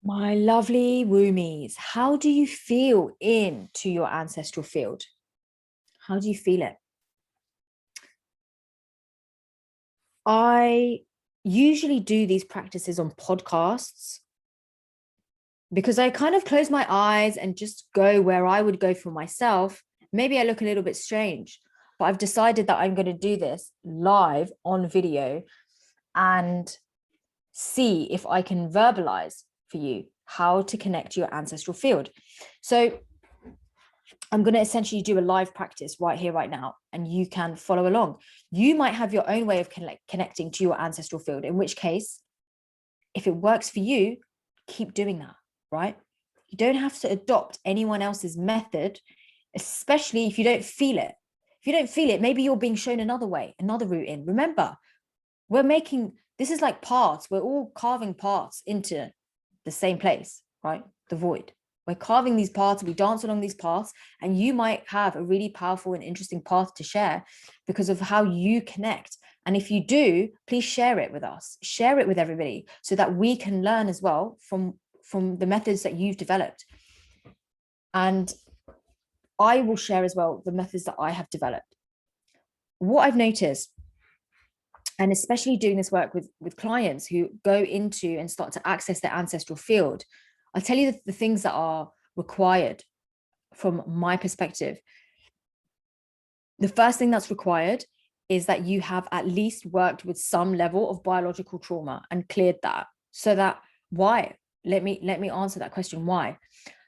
My lovely woomies, how do you feel into your ancestral field? How do you feel it? I usually do these practices on podcasts because I kind of close my eyes and just go where I would go for myself. Maybe I look a little bit strange, but I've decided that I'm going to do this live on video and see if I can verbalize for you how to connect to your ancestral field. So I'm going to essentially do a live practice right here, right now, and you can follow along. You might have your own way of connecting to your ancestral field, in which case, if it works for you, keep doing that, right? You don't have to adopt anyone else's method, especially if you don't feel it. If you don't feel it, maybe you're being shown another way, another route in. Remember, this is like paths. We're all carving paths into the same place, right? The void. We're carving these paths, we dance along these paths, and you might have a really powerful and interesting path to share because of how you connect. And if you do, please share it with us, share it with everybody so that we can learn as well from the methods that you've developed. And I will share as well the methods that I have developed. What I've noticed, and especially doing this work with clients who go into and start to access their ancestral field, I'll tell you the things that are required from my perspective. The first thing that's required is that you have at least worked with some level of biological trauma and cleared that. So that why? Let me answer that question. Why?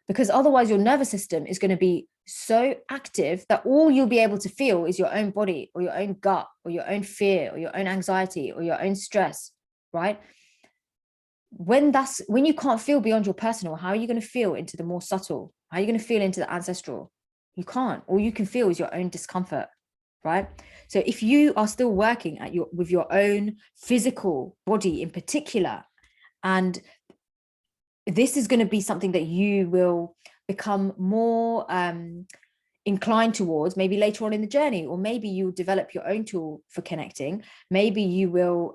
Because otherwise your nervous system is going to be so active that all you'll be able to feel is your own body or your own gut or your own fear or your own anxiety or your own stress, right? When you can't feel beyond your personal, how are you going to feel into the more subtle? How are you going to feel into the ancestral? You can't. All you can feel is your own discomfort, right? So if you are still working with your own physical body in particular, and this is going to be something that you will become more inclined towards maybe later on in the journey, or maybe you'll develop your own tool for connecting. Maybe you will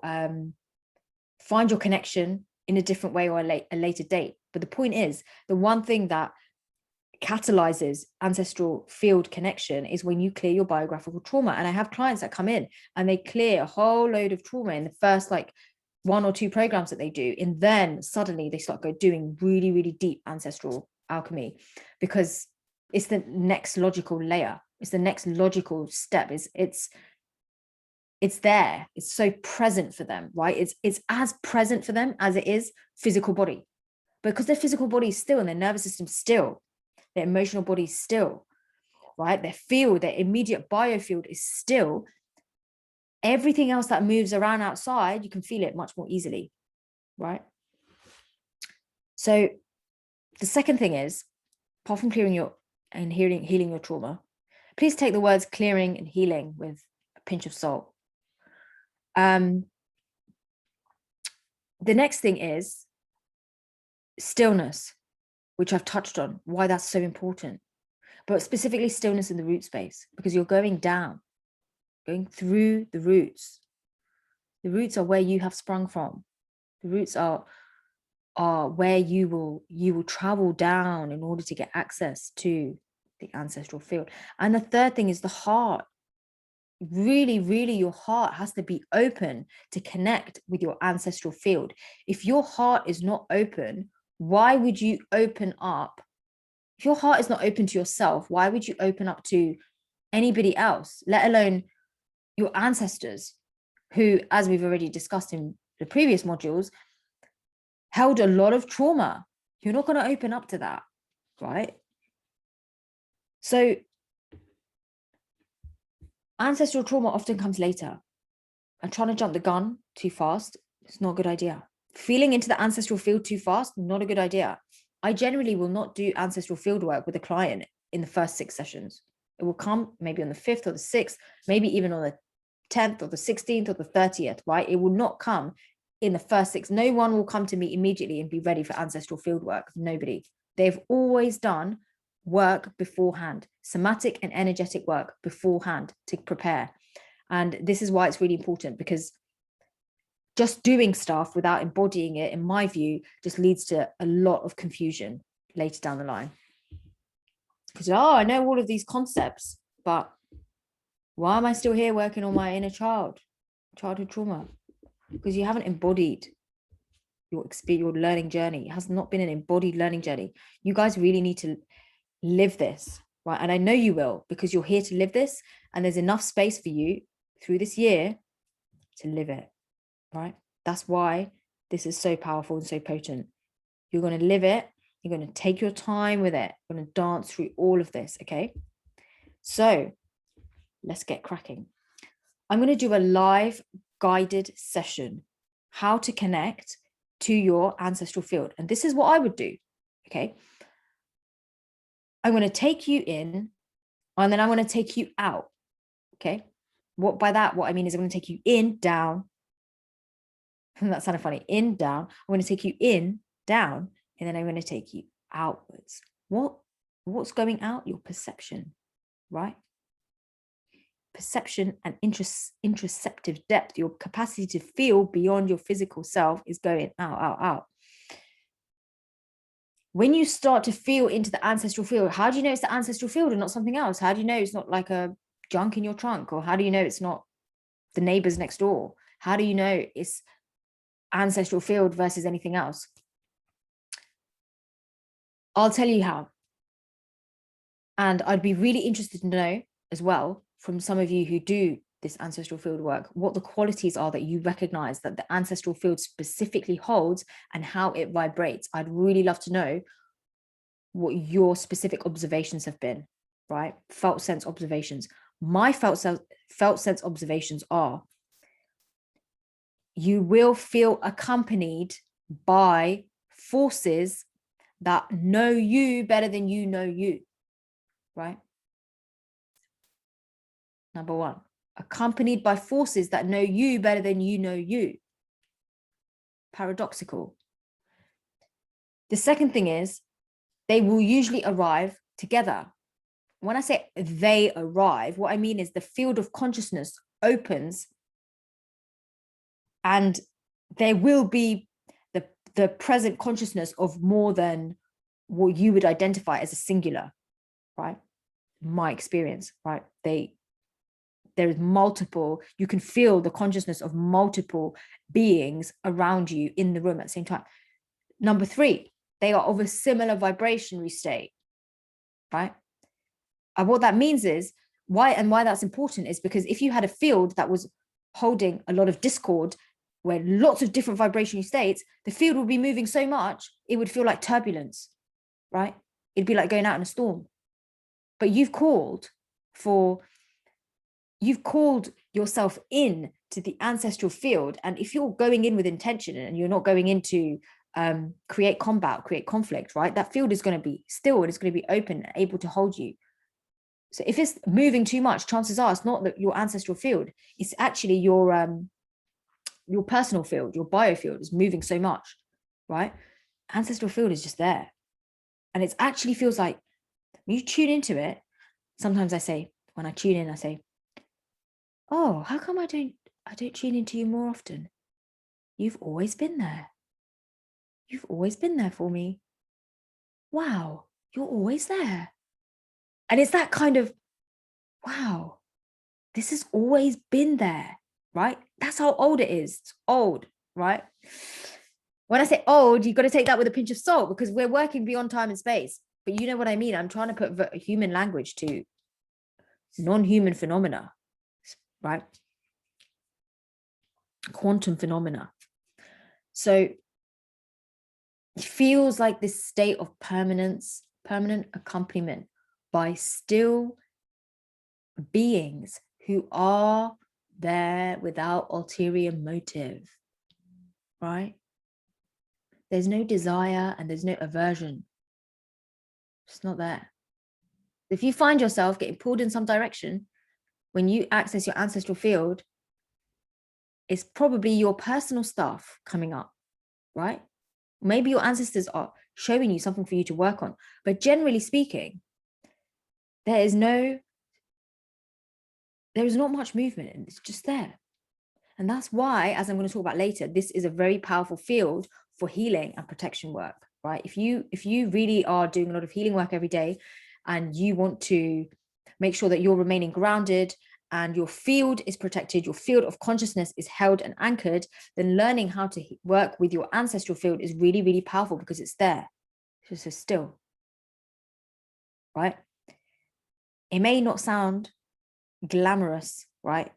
find your connection in a different way or a later date. But the point is, the one thing that catalyzes ancestral field connection is when you clear your biographical trauma. And I have clients that come in and they clear a whole load of trauma in the first like 1 or 2 programs that they do, and then suddenly they start doing really, really deep ancestral alchemy because it's the next logical layer. It's the next logical step. It's there. It's so present for them, right? It's as present for them as it is physical body, because their physical body is still, and their nervous system still, their emotional body is still, right? Their field, their immediate biofield is still. Everything else that moves around outside, you can feel it much more easily, right? So the second thing is, apart from clearing and healing your trauma, please take the words clearing and healing with a pinch of salt. The next thing is stillness, which I've touched on, why that's so important, but specifically stillness in the root space, because you're going down, going through the roots. The roots are where you have sprung from. The roots are where you will travel down in order to get access to the ancestral field. And the third thing is the heart. Really, really, your heart has to be open to connect with your ancestral field. If your heart is not open, why would you open up? If your heart is not open to yourself, why would you open up to anybody else, let alone your ancestors, who, as we've already discussed in the previous modules, held a lot of trauma? You're not going to open up to that, right? So ancestral trauma often comes later. And trying to jump the gun too fast, it's not a good idea. Feeling into the ancestral field too fast, not a good idea. I generally will not do ancestral field work with a client in the first 6 sessions. It will come maybe on the 5th or the 6th, maybe even on the 10th or the 16th or the 30th, right? It will not come in the first 6. No one will come to me immediately and be ready for ancestral field work. Nobody. They've always done work beforehand, somatic and energetic work beforehand to prepare. And this is why it's really important, because just doing stuff without embodying it, in my view, just leads to a lot of confusion later down the line. Because, I know all of these concepts, but why am I still here working on my inner childhood trauma? Because you haven't embodied your experience, your learning journey. It has not been an embodied learning journey. You guys really need to live this, right? And I know you will, because you're here to live this, and there's enough space for you through this year to live it, right? That's why this is so powerful and so potent. You're going to live it. You're going to take your time with it. You're going to dance through all of this, okay? So let's get cracking. I'm going to do a live guided session, how to connect to your ancestral field. And this is what I would do, okay? I'm going to take you in, and then I'm going to take you out, okay? What I mean is I'm going to take you in, down. That sounded funny. In, down. I'm going to take you in, down, and then I'm going to take you outwards. What's going out? Your perception, right? Perception and interoceptive depth, your capacity to feel beyond your physical self, is going out. When you start to feel into the ancestral field, how do you know it's the ancestral field and not something else? How do you know it's not like a junk in your trunk? Or how do you know it's not the neighbors next door? How do you know it's ancestral field versus anything else? I'll tell you how. And I'd be really interested to know as well, from some of you who do this ancestral field work, what the qualities are that you recognize that the ancestral field specifically holds and how it vibrates. I'd really love to know what your specific observations have been, right? Felt sense observations. My felt sense observations are, you will feel accompanied by forces that know you better than you know you, right? Number one, accompanied by forces that know you better than you know you. Paradoxical. The second thing is, they will usually arrive together. When I say they arrive, what I mean is the field of consciousness opens, and there will be the present consciousness of more than what you would identify as a singular, right? My experience, right? There is multiple, you can feel the consciousness of multiple beings around you in the room at the same time. Number three, they are of a similar vibrationary state, right? And what that means is, why that's important is because if you had a field that was holding a lot of discord, where lots of different vibrational states, the field would be moving so much, it would feel like turbulence, right? It'd be like going out in a storm. But you've called yourself in to the ancestral field. And if you're going in with intention and you're not going in to create combat, create conflict, right? That field is going to be still, and it's going to be open and able to hold you. So if it's moving too much, chances are it's not that your ancestral field, it's actually your personal field, your biofield is moving so much, right? Ancestral field is just there. And it actually feels like, when you tune into it, sometimes I say, when I tune in, I say, oh, how come I don't tune into you more often? You've always been there. You've always been there for me. Wow, you're always there. And it's that kind of, wow, this has always been there, right? That's how old it is. It's old, right? When I say old, you've got to take that with a pinch of salt, because we're working beyond time and space. But you know what I mean? I'm trying to put human language to non-human phenomena, right? Quantum phenomena. So it feels like this state of permanent accompaniment by still beings who are there without ulterior motive, right? There's no desire and there's no aversion. It's not there. If you find yourself getting pulled in some direction when you access your ancestral field, it's probably your personal stuff coming up, right? Maybe your ancestors are showing you something for you to work on. But generally speaking, there is not much movement, and it's just there. And that's why, as I'm going to talk about later, this is a very powerful field for healing and protection work, right? If you really are doing a lot of healing work every day and you want to make sure that you're remaining grounded and your field is protected, your field of consciousness is held and anchored, then learning how to work with your ancestral field is really, really powerful because it's there. It's just still, right? It may not sound glamorous, right?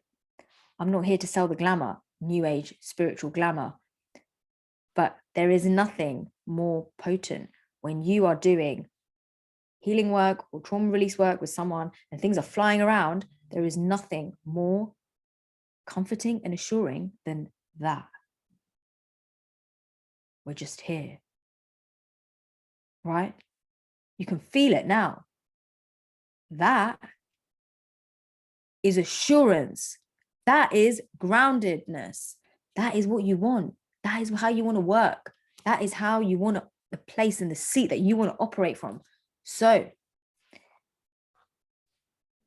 I'm not here to sell the glamour, new age, spiritual glamour. But there is nothing more potent when you are doing healing work or trauma release work with someone and things are flying around. There is nothing more comforting and assuring than that. We're just here, right? You can feel it now. That is assurance. That is groundedness. That is what you want. That is how you want to work. That is how you want the place and the seat that you want to operate from. So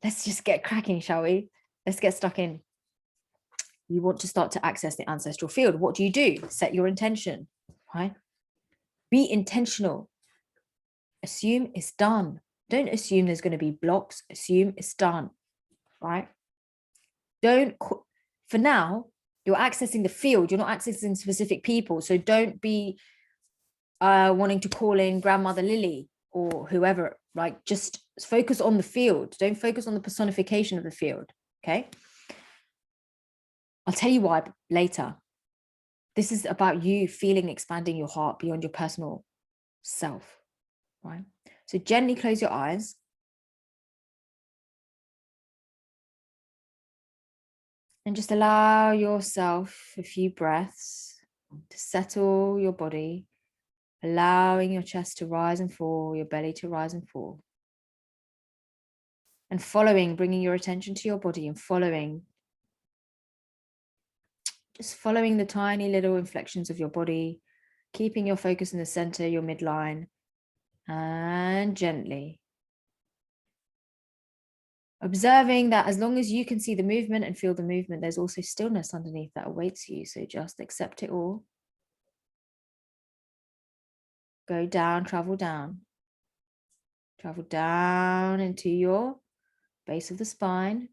let's just get cracking, shall we? Let's get stuck in. You want to start to access the ancestral field. What do? Set your intention, right? Be intentional. Assume it's done. Don't assume there's going to be blocks. Assume it's done, right? For now, you're accessing the field. You're not accessing specific people. So don't be wanting to call in grandmother Lily or whoever, right? Just focus on the field. Don't focus on the personification of the field, okay? I'll tell you why later. This is about you feeling, expanding your heart beyond your personal self, right? So gently close your eyes. And just allow yourself a few breaths to settle your body, allowing your chest to rise and fall, your belly to rise and fall. And bringing your attention to your body and just following the tiny little inflections of your body, keeping your focus in the center, your midline, and gently observing that as long as you can see the movement and feel the movement, there's also stillness underneath that awaits you. So just accept it all. Go down, travel down into your base of the spine.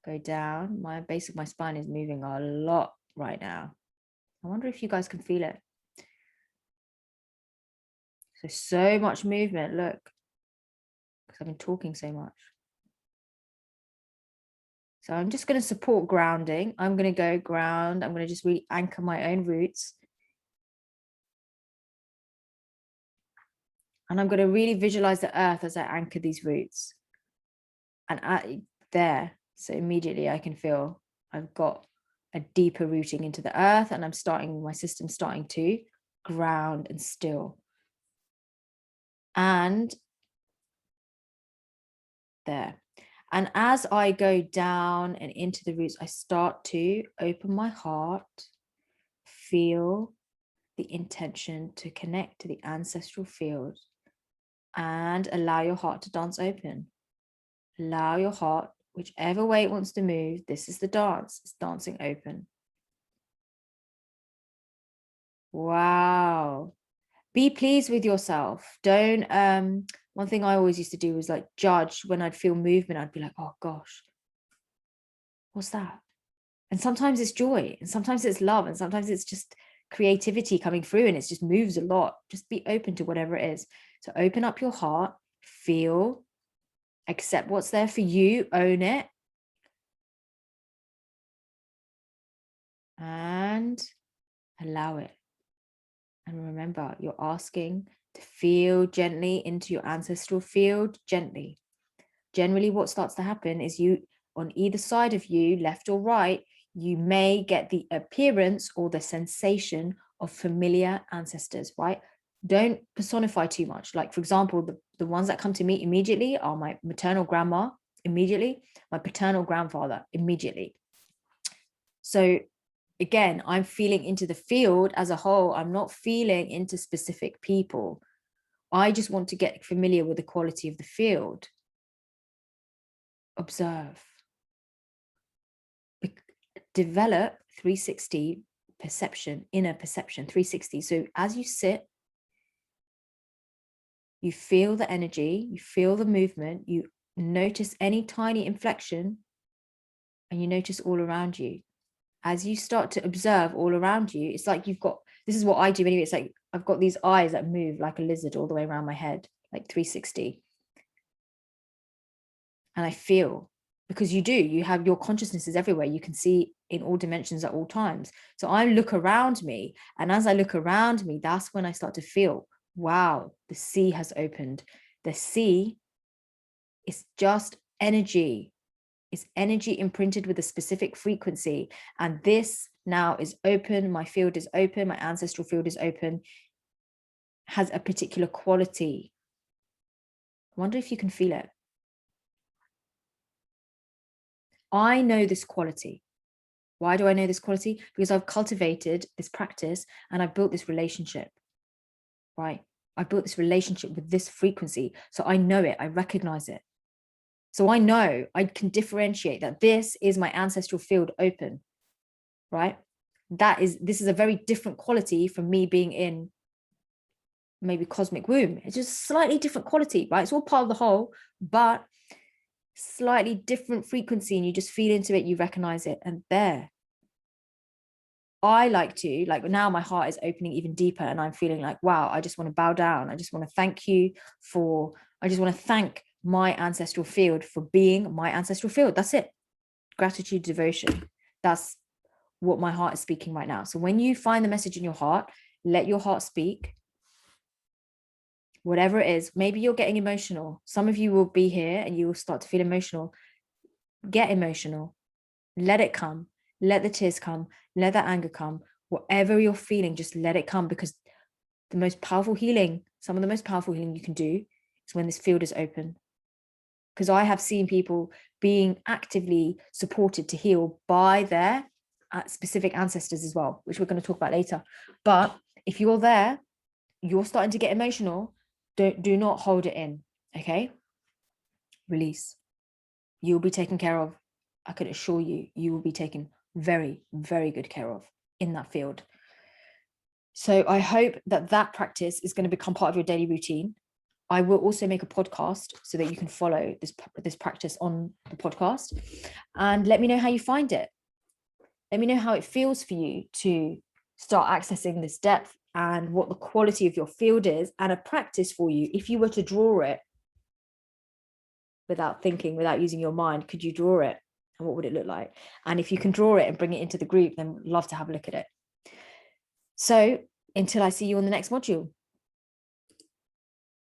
Go down. My base of my spine is moving a lot right now. I wonder if you guys can feel it. So much movement, look, because I've been talking so much. So I'm just going to support grounding. I'm going to go ground. I'm going to just really anchor my own roots. And I'm going to really visualize the earth as I anchor these roots. And there, so immediately I can feel I've got a deeper rooting into the earth, and my system starting to ground and still. And there. And as I go down and into the roots, I start to open my heart, feel the intention to connect to the ancestral field, and allow your heart to dance open. Allow your heart, whichever way it wants to move. This is the dance. It's dancing open. Wow. Be pleased with yourself. Don't, one thing I always used to do was like judge when I'd feel movement. I'd be like, oh gosh, what's that? And sometimes it's joy, and sometimes it's love, and sometimes it's just creativity coming through, and it just moves a lot. Just be open to whatever it is. So open up your heart, feel, accept what's there for you, own it. And allow it. And remember, you're asking to feel gently into your ancestral field, gently. Generally, what starts to happen is you, on either side of you, left or right, you may get the appearance or the sensation of familiar ancestors, right? Don't personify too much. Like, for example, the ones that come to me immediately are my maternal grandma, immediately, my paternal grandfather, immediately. So again, I'm feeling into the field as a whole. I'm not feeling into specific people. I just want to get familiar with the quality of the field. Observe. develop 360 perception, inner perception, 360. So as you sit, you feel the energy, you feel the movement, you notice any tiny inflection, and you notice all around you. As you start to observe all around you, it's like you've got, this is what I do anyway, it's like I've got these eyes that move like a lizard all the way around my head, like 360. And I feel, because you have your consciousnesses everywhere, you can see in all dimensions at all times. So I look around me, and as I look around me, that's when I start to feel, wow, the sea has opened. The sea is just energy. It's energy imprinted with a specific frequency. And this now is open. My field is open. My ancestral field is open. Has a particular quality. I wonder if you can feel it. I know this quality. Why do I know this quality? Because I've cultivated this practice and I've built this relationship, right? I built this relationship with this frequency. So I know it, I recognize it. So I know I can differentiate that this is my ancestral field open, right? This is a very different quality from me being in maybe cosmic womb. It's just slightly different quality, right? It's all part of the whole, but slightly different frequency, and you just feel into it, you recognize it, and there. I like now my heart is opening even deeper, and I'm feeling like, wow, I just want to bow down. I just want to thank you I just want to thank my ancestral field for being my ancestral field. That's it. Gratitude, devotion. That's what my heart is speaking right now. So when you find the message in your heart, let your heart speak. Whatever it is, maybe you're getting emotional. Some of you will be here and you will start to feel emotional. Get emotional. Let it come. Let the tears come. Let that anger come. Whatever you're feeling, just let it come, because the most powerful healing, some of the most powerful healing you can do is when this field is open. Because I have seen people being actively supported to heal by their specific ancestors as well, which we're going to talk about later. But if you're there, you're starting to get emotional, do not hold it in, okay? Release. You'll be taken care of. I can assure you, you will be taken very, very good care of in that field. So I hope that practice is going to become part of your daily routine. I will also make a podcast so that you can follow this practice on the podcast, and let me know how you find it. Let me know how it feels for you to start accessing this depth, and what the quality of your field is, and a practice for you. If you were to draw it without thinking, without using your mind, could you draw it? And what would it look like? And if you can draw it and bring it into the group, then love to have a look at it. So until I see you on the next module.